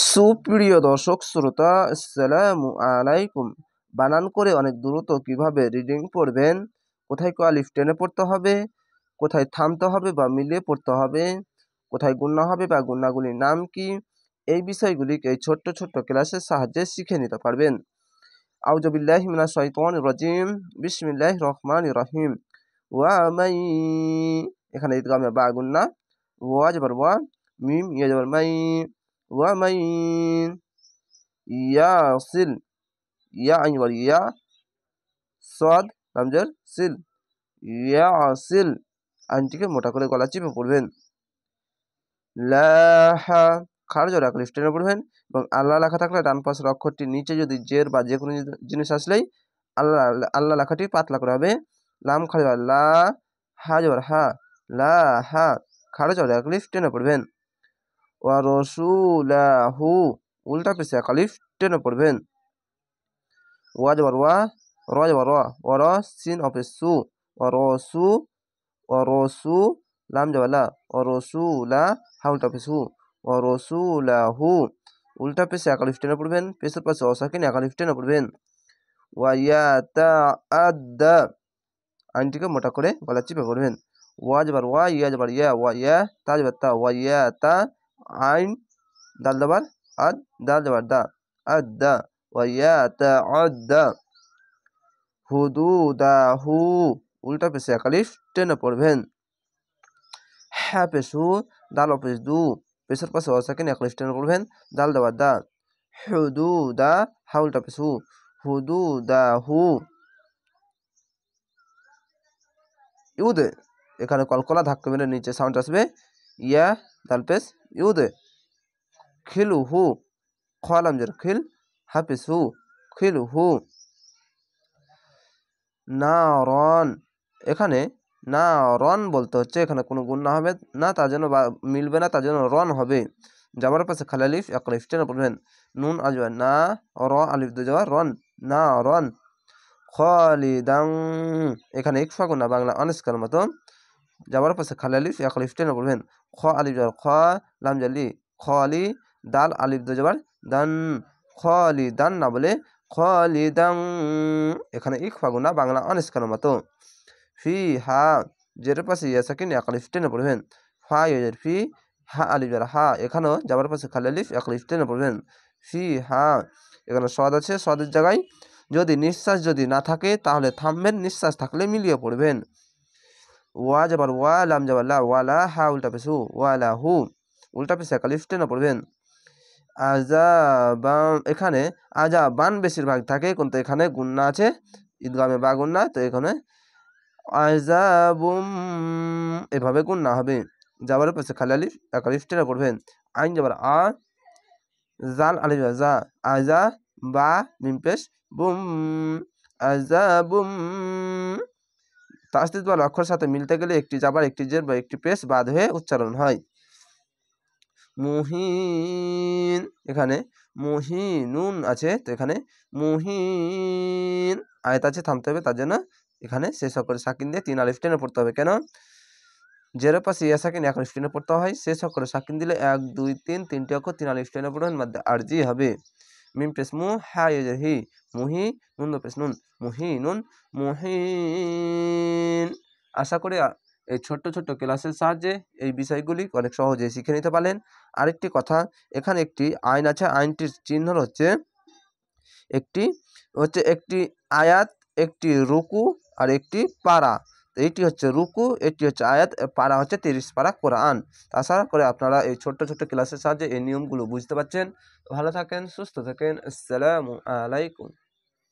সুপ্রিয় দর্শক শ্রোতা, আসসালামু আলাইকুম। বানান করে অনেক দ্রুত কিভাবে রিডিং পড়বেন, কোথায় আলিফ টেনে পড়তে হবে, কোথায় থামতে হবে বা মিলিয়ে পড়তে হবে, কোথায় গুণনা হবে বা গুণনাগুলির নাম কি, এই বিষয়গুলিকে এই ছোট্ট ছোট্ট ক্লাসের সাহায্যে শিখে নিতে পারবেন। আউযু বিল্লাহি মিনাশ শাইতানির রাজিম, বিসমিল্লাহির রহমানির রহিম। ওয়া মাই, এখানে ইদগামে বা গুণনা, ওয়া জবর ওয়া, মিম ইয়া জবর মাই, ওয়া মাই ইয়াসিল, ইয়া আইন ওয়াল ইয়া, সাদ হামজার সিল, ইয়াসিল, আইনটিকে মোটা করে গলা চিপে পড়বেন। লাহা, খাড় জোরে আলিফ টেনে পড়বেন এবং আল্লাহ লেখা থাকলে ডান পাশের অক্ষরটির নিচে যদি জের বা যে কোনো জিনিস আসলেই আল্লাহ আল্লাহ লেখাটি পাতলা করে হবে। লাম খাড় জবর লা, হা জবর হা, লা হা, খাড় জোরে আলিফ টেনে পড়বেন। ওয়া রাসূলাহু, উল্টা পেশে আলিফ টেনে পড়বেন। ওয়া জবর ওয়া, র জবর র, ওয়া র, সিন অপেশ সু, ওয়া রসু, ওয়া রসু, লাম জবর লা, ওয়া রসুলা, হা উল্টা পেশ হু, ওয়া রসুলাহু, উল্টা পেশে আলিফ টেনে পড়বেন, পেশের পাশে অসাকিন আলিফ টেনে পড়বেন। ওয়া ইয়াতাআদ্দা, আইনটিকে মোটা করে গলা চিপে পড়বেন। ওয়া জবর ওয়া, ইয়া জবর ইয়া, ওয়া ইয়া, তা জবর তা, ওয়া ইয়াতা, আইন দাল জবর আদ, দাল জবর দা, আদ্দা, ওয়া ইয়াতাআদ্দা। হুদুদাহু, উল্টা পেশে আলিফ টেনে পড়বেন। হা পেশ হু, দাল পেশ দু, পেশের পাশে অসাকিন আলিফ টেনে পড়বেন, দাল জবর দা, হুদুদা, হা উল্টা পেশ হু, হুদুদাহু। ইউদে, এখানে কলকলা ধাক্কা মেরে নিচে সাউন্ড আসবে, ইয়া দাল পেশ ইউদে। খিলুহু, খালাম জের খিল, হা পেশ হু, খিলুহু। নারন, এখানে নারন বলতে হচ্ছে, এখানে কোনো গুণনা হবে না, তার জন্য মিলবে না, তার জন্য রন হবে। যাবার পাশে খালি আলিফ এক আলিফ টেনে পড়বেন। নুন আসবে না, র আলিফ দু যাওয়া রন, না রন। খালিদাং, এখানে ইকফা গুণা বাংলা আনস্কার মতো, যাবার পাশে খালি আলিফ এক আলিফ টেনে পড়বেন। খ আলিফ যাওয়ার খ, লাম জালি খলি, দাল আলিফ দু যাবার দান, খালিদান না বলে খালিদাং, এখানে ইকফা গুণা বাংলা আনস্কার মতো। ফি হা, জের পাশে ইয়া সাকিন এক আলিফ টেনে পড়বেন। ফা ইয়ের ফি, হা আলিফ যার হা, এখানেও যাবার পাশে খালি আলিফ এক আলিফ টেনে পড়বেন। ফি হা, এখানে সদ আছে, সদের জায়গায় যদি নিঃশ্বাস যদি না থাকে তাহলে থামবেন, নিঃশ্বাস থাকলে মিলিয়ে পড়বেন। ওয়া যাবার ওয়া, লাম যাবার লা, ওয়ালা, হা উল্টা পেশ হু, ওয়ালা হু, উল্টা পেশে এক আলিফ টেনে পড়বেন। আযাবান, এখানে আযাবান বেশিরভাগ থাকে, কিন্তু এখানে গুণনা আছে, ঈদগামে বা গুণনা, তো এখানে আযাবুম এভাবে গুণনা হবে। যাবার পাশে খালি আলিফ এক আলিফ টেনে পড়বেন। আইন যাবার আ, জাল আলিফ যা, আযা বা মিম পেশ বুম, আযাবুম। তাসদীদ ওয়ালা অক্ষরের সাথে মিলতে গেলে একটি জাবার, একটি জের বা একটি পেশ বাদ হয়ে উচ্চারণ হয়। মুহিন, এখানে মুহিনুন আছে, তো এখানে মুহিন আয়াত আছে, থামতে হবে, তার জন্য এখানে শেষ অক্ষরে সাকিন দিয়ে তিন আলিফ টেনে পড়তে হবে। কেন? জের পাশে ইয়া সাকিন এক আলিফ টেনে পড়তে হয়, শেষ অক্ষরে সাকিন দিলে 1 2 3 তিনটি অক্ষর তিন আলিফ টেনে পড়বেন, মধ্যে আরজি হবে। মিম পেশ মু, হা ইয়া হি, মুহি, নুন পেশ নুন, মুহিনুন, মুহিন। আশা করি এই ছোট্ট ছোট্ট ক্লাসের সাহায্যে এই বিষয়গুলি অনেক সহজে শিখে নিতে পারলেন। আরেকটি কথা, এখানে একটি আইন আছে, আইনটির চিহ্ন হচ্ছে একটি আয়াত, একটি রুকু আর একটি পারা। এইটি হচ্ছে রুকু, এটি হচ্ছে আয়াত, পারা হচ্ছে 30 পারা কোরআন। আশা করে আপনারা এই ছোট্ট ছোট্ট ক্লাসের সাহায্যে এই নিয়মগুলো বুঝতে পারছেন। ভালো থাকেন, সুস্থ থাকেন, আসসালামু আলাইকুম।